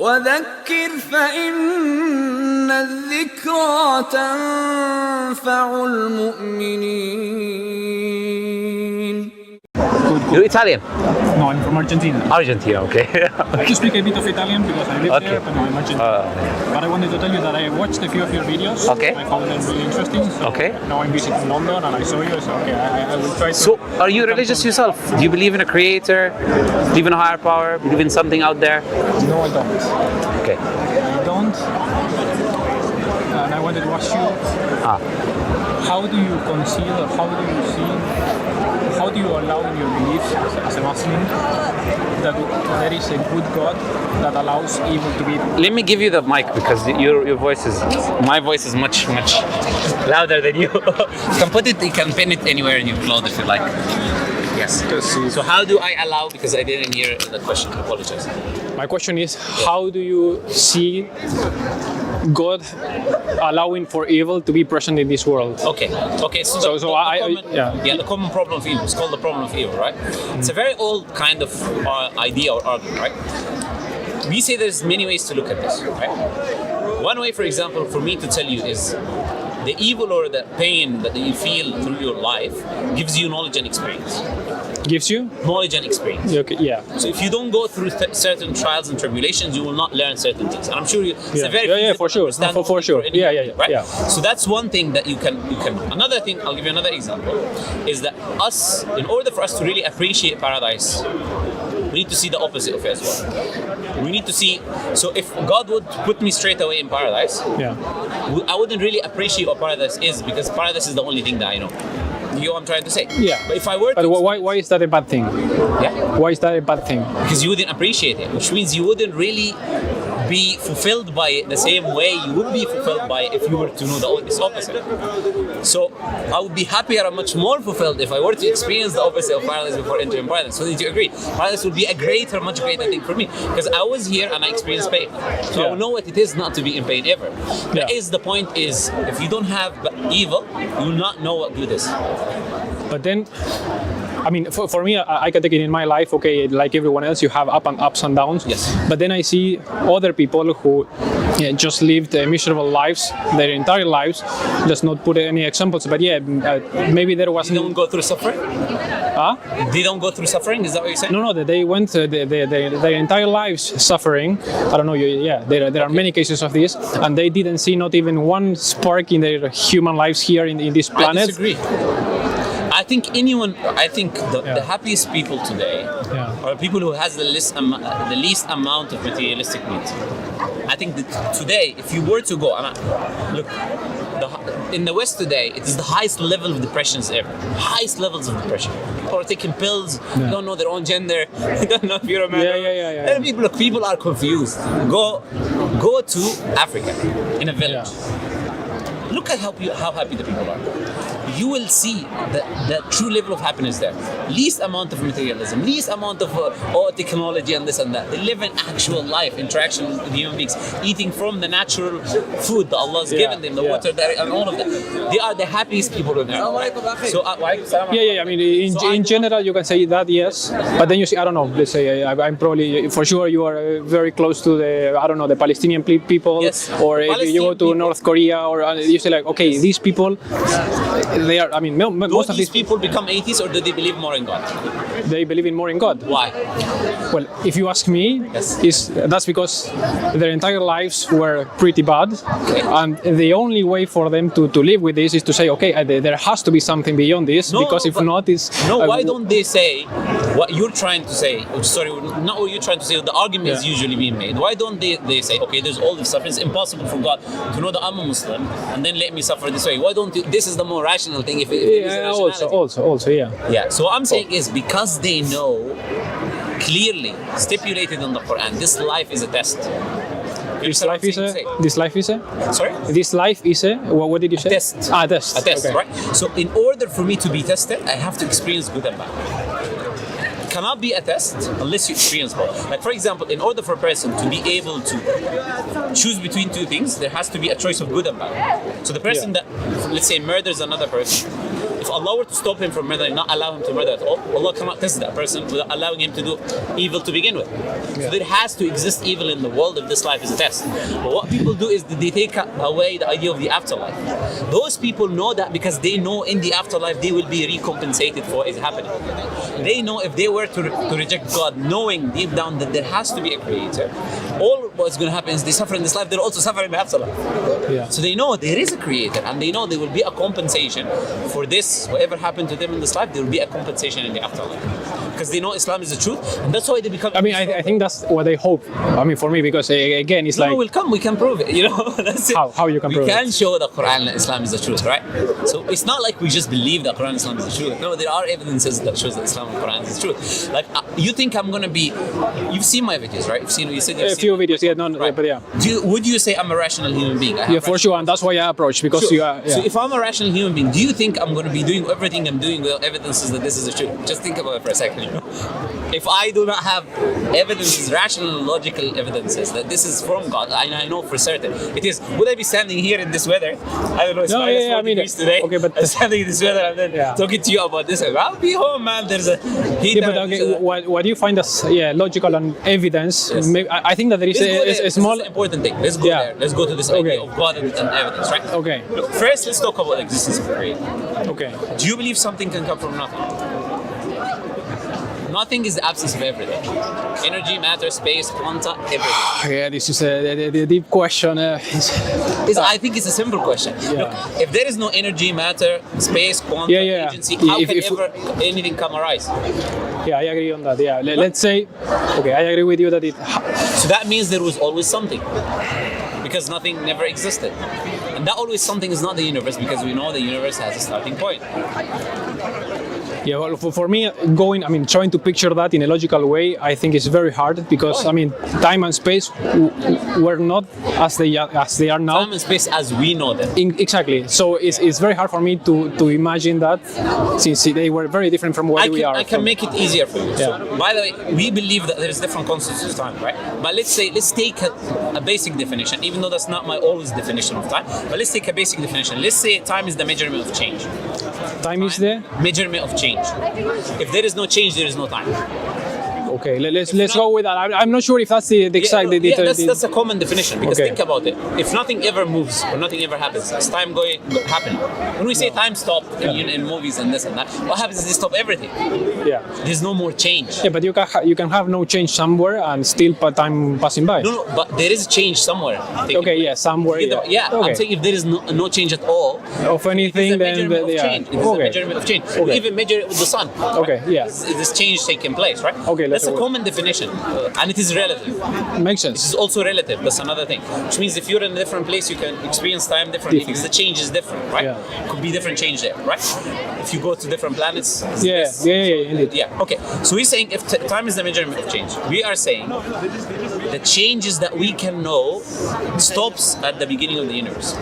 وذكر فإن الذكرى تنفع المؤمنين. You're Italian? No, I'm from Argentina. Argentina, okay. I can speak a bit of Italian because I live there, but no, I'm Argentine. But I wanted to tell you that I watched a few of your videos. Okay. I found them really interesting. So Okay. Now I'm visiting London and I saw you, so okay, I will try to... So, are you religious yourself? Do you believe in a creator? Believe in a higher power? Believe in something out there? No, I don't. Okay. I don't. And I wanted to ask you, how do you consider, how do you allow in your beliefs as a Muslim that there is a good God that allows evil to be? Let me give you the mic because your voice is, my voice is much louder than you. You can pin it anywhere in your clothes if you like. Yes. So how do I allow, because I didn't hear the question, I apologize. My question is, how do you see God allowing for evil to be present in this world? Okay. The common problem of evil. It's called the problem of evil, right? It's a very old kind of idea or argument, right? We say there's many ways to look at this, right? One way, for example, for me to tell you is the evil or the pain that you feel through your life gives you knowledge and experience. Gives you? Knowledge and experience. Okay, yeah. So if you don't go through certain trials and tribulations, you will not learn certain things. And I'm sure it's a very for sure. For sure. Right? Yeah. So that's one thing that you can. Another thing, I'll give you another example, is that in order for us to really appreciate paradise, we need to see the opposite of it as well. We need to see. So if God would put me straight away in paradise, I wouldn't really appreciate what paradise is, because paradise is the only thing that I know. You know what I'm trying to say? Yeah. But if I were to... But why is that a bad thing? Yeah. Why is that a bad thing? Because you wouldn't appreciate it, which means you wouldn't really be fulfilled by it the same way you would be fulfilled by it if you were to know this opposite. So I would be happier and much more fulfilled if I were to experience the opposite of paradise before entering paradise. So did you agree? Paradise would be a much greater thing for me, because I was here and I experienced pain. So I will know what it is not to be in pain ever. The point is, if you don't have evil, you will not know what good is. But then, I mean, for me, I can take it in my life, okay, like everyone else, you have ups and downs. Yes. But then I see other people who just lived miserable lives, their entire lives. Let's not put any examples, but maybe there was... They don't go through suffering? They don't go through suffering? Is that what you're saying? No, they went their entire lives suffering. I don't know, there are many cases of this, and they didn't see not even one spark in their human lives here in this planet. I disagree. I think the happiest people today are people who has the least amount of materialistic needs. I think that today, if you were to go, look, in the West today, it is the highest level of depressions ever. Highest levels of depression. People are taking pills, they don't know their own gender, they don't know if you're a man. People are confused. Go to Africa, in a village. Look at how happy the people are. You will see the true level of happiness there. Least amount of materialism, least amount of technology and this and that. They live an actual life, interaction with human beings, eating from the natural food that Allah has given them, the water and all of that. They are the happiest people in there. So, I mean, in general, you can say that, yes. But then you see, I don't know, let's say, I'm probably, for sure, you are very close to the Palestinian people, or if you go to North Korea, or you say like, okay, these people, they are, I mean, most of these people become atheists, or do they believe more in God? They believe in more in God. Why? Well, if you ask me, that's because their entire lives were pretty bad, and the only way for them to live with this is to say, okay, there has to be something beyond this, because if not, it's... why don't they say what you're trying to say? Sorry, not what you're trying to say, the argument is usually being made. Why don't they say, okay, there's all this stuff, it's impossible for God to know that I'm a Muslim, and then let me suffer this way. Why don't you, this is the more rational thing. Also, yeah. So what I'm saying is, because they know clearly stipulated in the Qur'an, this life is a test. This life is a? Sorry? This life is a? What did you say? A test. A test. A test, okay. Right? So in order for me to be tested, I have to experience good and bad. It cannot be a test unless you experience both. Like, for example, in order for a person to be able to choose between two things, there has to be a choice of good and bad. So the person that, let's say, murders another person, if Allah were to stop him from murdering, not allow him to murder at all, Allah cannot test that person without allowing him to do evil to begin with. So there has to exist evil in the world if this life is a test. But what people do is they take away the idea of the afterlife. Those people know that because they know in the afterlife they will be recompensated for what is happening. They know if they were to reject God, knowing deep down that there has to be a creator, all what's going to happen is they suffer in this life, they'll also suffer in the afterlife. Yeah. So they know there is a creator, and they know there will be a compensation for this, whatever happened to them in this life, there will be a compensation in the afterlife. Because they know Islam is the truth, and that's why they become. I mean, I think that's what they hope. I mean, for me, because again, it's like. No, we can prove it. You know, that's it. How you can prove it? We can show the Qur'an and Islam is the truth, right? So it's not like we just believe that Qur'an and Islam is the truth. No, there are evidences that shows that Islam and Qur'an is the truth. Like, you think I'm gonna be? You've seen my videos, right? You said a few videos, yeah, right. But yeah. Would you say I'm a rational human being? Yeah, for sure, and that's why I approach because sure. you are. Yeah. So if I'm a rational human being, do you think I'm going to be doing everything I'm doing without evidences that this is the truth? Just think about it for a second. You know? If I do not have evidences, rational, logical evidences that this is from God, I know for certain it is. Would I be standing here in this weather? I don't know. It's minus 4 degrees today. Okay, but I'm standing in this weather and then talking to you about this. I'll be home, man. There's a heat. Yeah, but okay, what do you find as logical and evidence? Yes. Maybe, I think that there is a small. This is an important thing. Let's go there. Let's go to this idea of God and evidence, right? Okay. Look, first, let's talk about the existence of creator. Okay. Do you believe something can come from nothing? Nothing is the absence of everything. Energy, matter, space, quanta, everything. Yeah, this is a deep question. I think it's a simple question. Yeah. Look, if there is no energy, matter, space, quanta, agency, how can anything come arise? Yeah, I agree on that. Yeah, let's say, okay, I agree with you that it. So that means there was always something, because nothing never existed, and that always something is not the universe, because we know the universe has a starting point. Yeah, well, for me, trying to picture that in a logical way, I think it's very hard because, time and space were not as they are now. Time and space as we know them. Exactly. So it's very hard for me to imagine that, since they were very different from where we are. I can make it easier for you. Yeah. So, by the way, we believe that there's different concepts of time, right? But let's take a basic definition, even though that's not my always definition of time. But let's take a basic definition. Let's say time is the measurement of change. Time is the measurement of change. If there is no change, there is no time. Okay, let's go with that. I'm not sure if that's the exact. That's a common definition, because think about it. If nothing ever moves or nothing ever happens, is time happen? When we say time stopped in movies and this and that, what happens is they stop everything. Yeah. There's no more change. Yeah, but you can have no change somewhere and still time passing by. No, but there is change somewhere. Okay, yeah, somewhere. Yeah, okay. I'm saying if there is no change at all of anything, then it is a measurement of change. We even measure it with the sun. Okay, yeah. This change taking place, right? Okay, that's a common definition, and it is relative. Makes sense. This is also relative. That's another thing. Which means if you're in a different place, you can experience time differently because the change is different, right? Yeah. Could be different change there, right? If you go to different planets. Indeed. Yeah. Okay. So we're saying if time is the measurement of change, we are saying the changes that we can know stops at the beginning of the universe.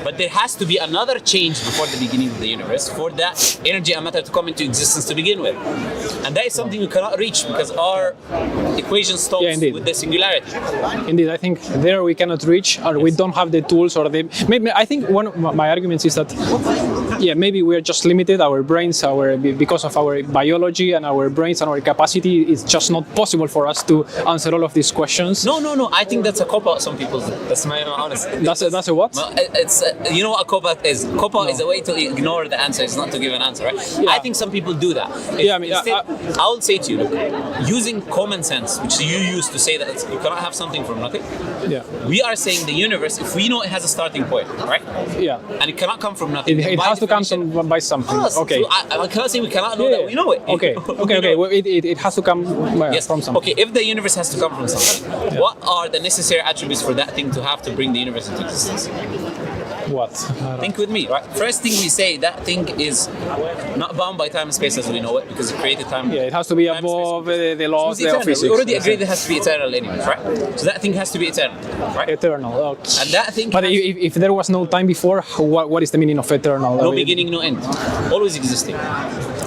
But there has to be another change before the beginning of the universe for that energy and matter to come into existence to begin with. And that is something we cannot reach because our equation stops with the singularity. Indeed, I think there we cannot reach, or we don't have the tools, or maybe I think one of my arguments is that maybe we are just limited. Our brains, because of our biology and our brains and our capacity, it's just not possible for us to answer all of these questions. No. I think that's a cop-out. Some people do. That's my honest. That's a what? It's you know what a cop-out is? Cop-out is a way to ignore the answer. It's not to give an answer, right? Yeah. I think some people do that. I will say to you, look, using common sense, which you use to say that you cannot have something from nothing. Yeah. We are saying the universe, if we know it has a starting point, right? Yeah. And it cannot come from nothing. It has to come by something. Okay. So I cannot say we cannot know that we know it. Okay. Okay. Well, it has to come from something. Okay. If the universe has to come from something, what are the necessary attributes for that thing to have to bring the universe into existence? What? Think with me, right? First thing we say, that thing is not bound by time and space as we know it, because it created time. Yeah, it has to be above the laws of physics. We already agreed it has to be eternal anyways, right? So that thing has to be eternal, right? Eternal, okay. And that thing. But if there was no time before, what is the meaning of eternal? No beginning, no end. Always existing.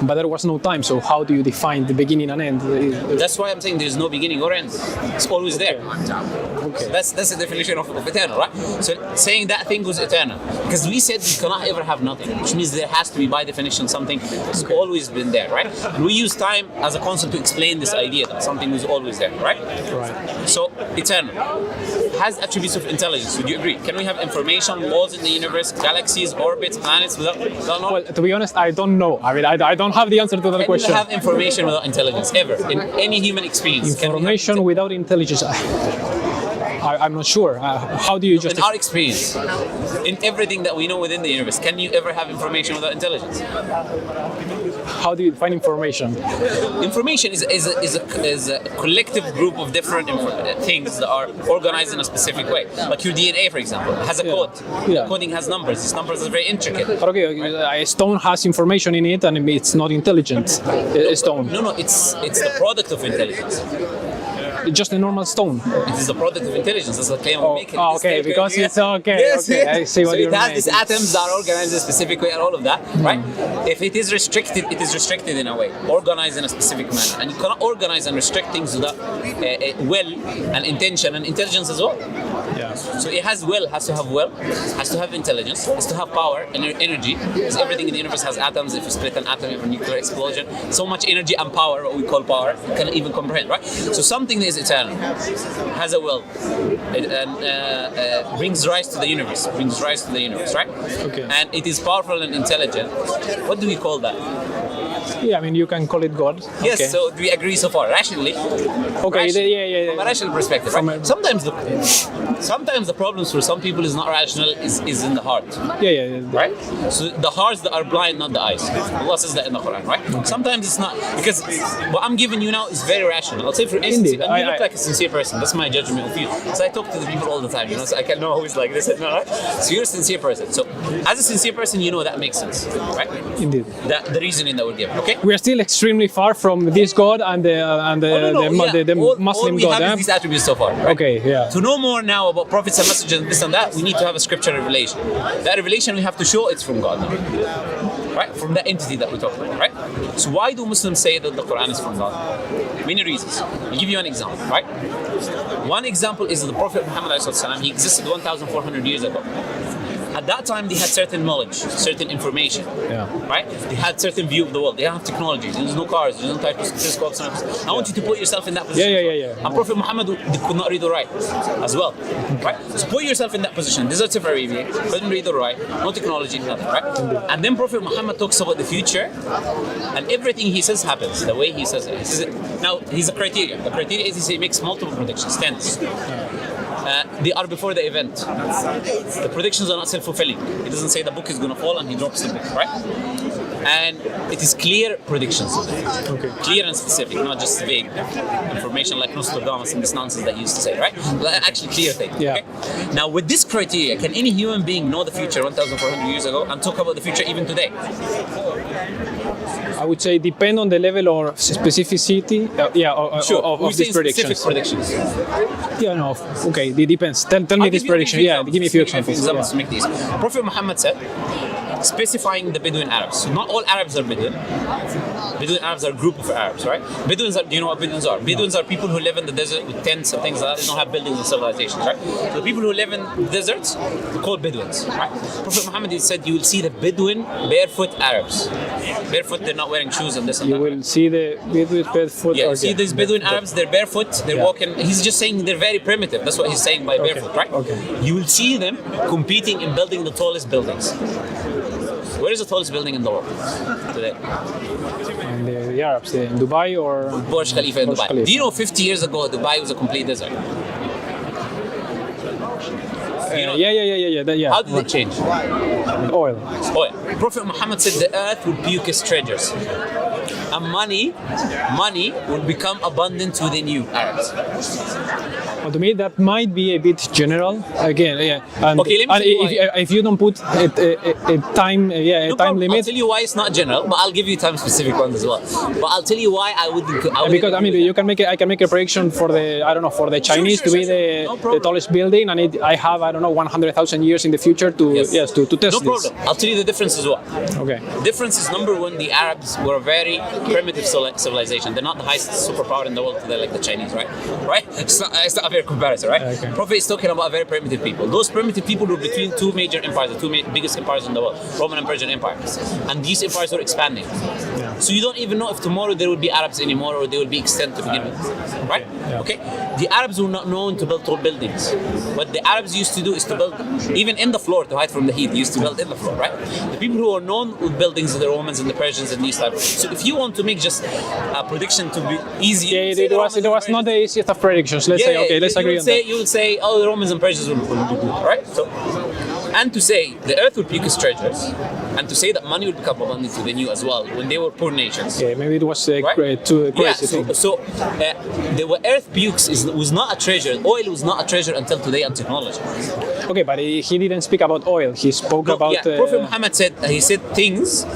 But there was no time, so how do you define the beginning and end? That's why I'm saying there's no beginning or end. It's always there. Okay. So that's the definition of eternal, right? So saying that thing was eternal. eternal. Because we said we cannot ever have nothing, which means there has to be, by definition, something that's always been there, right? And we use time as a concept to explain this idea that something was always there, right? Right. So, eternal has attributes of intelligence. Would you agree? Can we have information, laws in the universe, galaxies, orbits, planets without knowledge? Well, to be honest, I don't know. I mean, I don't have the answer to that question. Can we have information without intelligence ever in any human experience? Information without intelligence. I'm not sure. How do you just... In our experience, in everything that we know within the universe, can you ever have information without intelligence? How do you define information? Information is a collective group of different things that are organized in a specific way. Like your DNA, for example, has a code. Yeah. The coding has numbers. These numbers are very intricate. But okay, a stone has information in it and it's not intelligent. A stone. No, it's the product of intelligence. Just a normal stone. It is the product of intelligence. That's the claim we make. Okay, because it's okay. Yes, okay. I see what so you're it has saying. these atoms that are organized in a specific way and all of that, right? If it is restricted, it is restricted in a way, organized in a specific manner. And you cannot organize and restrict things without will and intention and intelligence as well. Yeah. So it has will, has to have will, has to have intelligence, has to have power and energy. Because everything in the universe has atoms. If you split an atom, you have a nuclear explosion. So much energy and power, what we call power, can even comprehend, right? So something that is eternal, has a will, and brings rise to the universe, right? Okay. And it is powerful and intelligent. What do we call that? Yeah, I mean, you can call it God. Yes, Okay. so do we agree so far? Rationally. Okay, yeah. From a rational perspective, right? Sometimes the problems for some people is not rational, is in the heart. Yeah. Right? So the hearts that are blind, not the eyes. Allah says that in the Qur'an, right? Sometimes it's not, because what I'm giving you now is very rational. I'll say, for instance, Indeed. and you look like a sincere person. That's my judgment of you. So I talk to the people all the time, so I can know who is like this and that. So you're a sincere person. So as a sincere person, you know that makes sense, right? Indeed. The reasoning that we're given, okay? We are still extremely far from this God and the Muslim all we God. have is these attributes so far. Right? Okay, yeah. To know more now about prophets and messengers and this and that, we need to have a scripture revelation. That revelation we have to show it's from God. Right? From that entity that we talk about, right? So why do Muslims say that the Qur'an is from God? Many reasons. I'll give you an example, right? One example is the Prophet Muhammad, he existed 1,400 years ago. At that time, they had certain knowledge, certain information, right? They had certain view of the world. They didn't have technology. There's no cars. There's no type of telescopes. I want you to put yourself in that position. Yeah. And Prophet Muhammad could not read or write as well, right? So put yourself in that position. Deserts of Arabia, couldn't read or write, no technology, nothing, right? And then Prophet Muhammad talks about the future, and everything he says happens the way he says it. Now, he's a criteria. The criteria is he makes multiple predictions, tens. They are before the event. The predictions are not self-fulfilling. He doesn't say the book is going to fall and he drops the book, right? And it is clear predictions. Okay. Clear and specific, not just vague information like Nostradamus and this nonsense that he used to say, right? But actually clear things. Yeah. Okay? Now, with this criteria, can any human being know the future 1,400 years ago and talk about the future even today? I would say depend on the level or specificity of these predictions. Specific predictions. Yeah, no, okay, it depends. Tell me this prediction. Yeah, give me a few examples. To make these. Prophet Muhammad said, specifying the Bedouin Arabs. So not all Arabs are Bedouin. Bedouin Arabs are a group of Arabs, right? Bedouins are, do you know what Bedouins are? Bedouins are people who live in the desert with tents and things like that. They don't have buildings and civilizations, right? So the people who live in the deserts are called Bedouins, right? Prophet Muhammad said you will see the Bedouin barefoot Arabs. Barefoot, they're not wearing shoes and this and that. You will see the Bedouin barefoot. Yeah, see these Bedouin Arabs, they're barefoot, they're walking. He's just saying they're very primitive. That's what he's saying by barefoot, right? Okay. You will see them competing in building the tallest buildings. Where is the tallest building in the world today? And the Arabs, in Dubai or Burj Khalifa in Dubai. Khalifa. Do you know 50 years ago Dubai was a complete desert? Yeah. How did it change? Oil. Prophet Muhammad said the earth would puke its treasures. And money would become abundant within you, Arabs. Well, to me, that might be a bit general. Again, yeah. And, okay, let me tell you if you don't put a time, time limit. I'll tell you why it's not general, but I'll give you time specific ones as well. But I'll tell you why I wouldn't. Because I mean, I can make a prediction for the Chinese to be the tallest building, and I have 100,000 years in the future to test this. No problem. I'll tell you the difference as well. Okay. The difference is number one, the Arabs were very primitive civilization. They're not the highest superpower in the world today, like the Chinese, right? Right? It's not a fair comparison, right? Okay. Prophet is talking about very primitive people. Those primitive people were between two major empires, the two biggest empires in the world, Roman and Persian empires, and these empires were expanding. So you don't even know if tomorrow there will be Arabs anymore, or they will be extinct to begin with, right? Okay. The Arabs were not known to build tall buildings. What the Arabs used to do is to build even in the floor to hide from the heat. They used to build in the floor, right? The people who are known with buildings are the Romans and the Persians and these type of things. So if you want to make just a prediction to be easy, it was not the easiest of predictions. Let's say, okay, let's agree on that. You will say, oh, the Romans and Persians will be good, right? So, and to say the earth will peak its treasures, and to say that money will become abundant to the new as well when they were poor nations. Yeah, maybe it was too crazy. Yeah, the earth pukes was not a treasure. Oil was not a treasure until today on technology. Okay, but he didn't speak about oil. He spoke about. Prophet Muhammad said things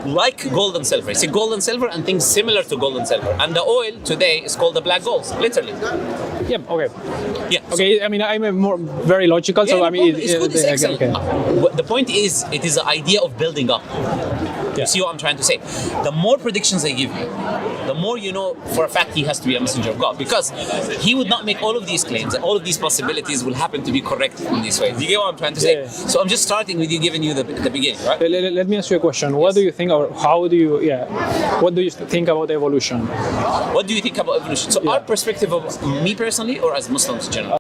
like gold and silver. He said gold and silver and things similar to gold and silver. And the oil today is called the black gold, literally. Yeah. Okay. Yeah. Okay. I mean, I'm very logical. So I mean, it's good. It's excellent. Okay. The point is, it is the idea of building up. You see what I'm trying to say? The more predictions I give you, the more you know for a fact he has to be a messenger of God, because he would not make all of these claims and all of these possibilities will happen to be correct in this way. Do you get what I'm trying to say? Yeah. So I'm just starting with you, giving you the beginning, right? Let me ask you a question. What do you think, or what do you think about evolution? What do you think about evolution? So our perspective of me personally, or as Muslims in general?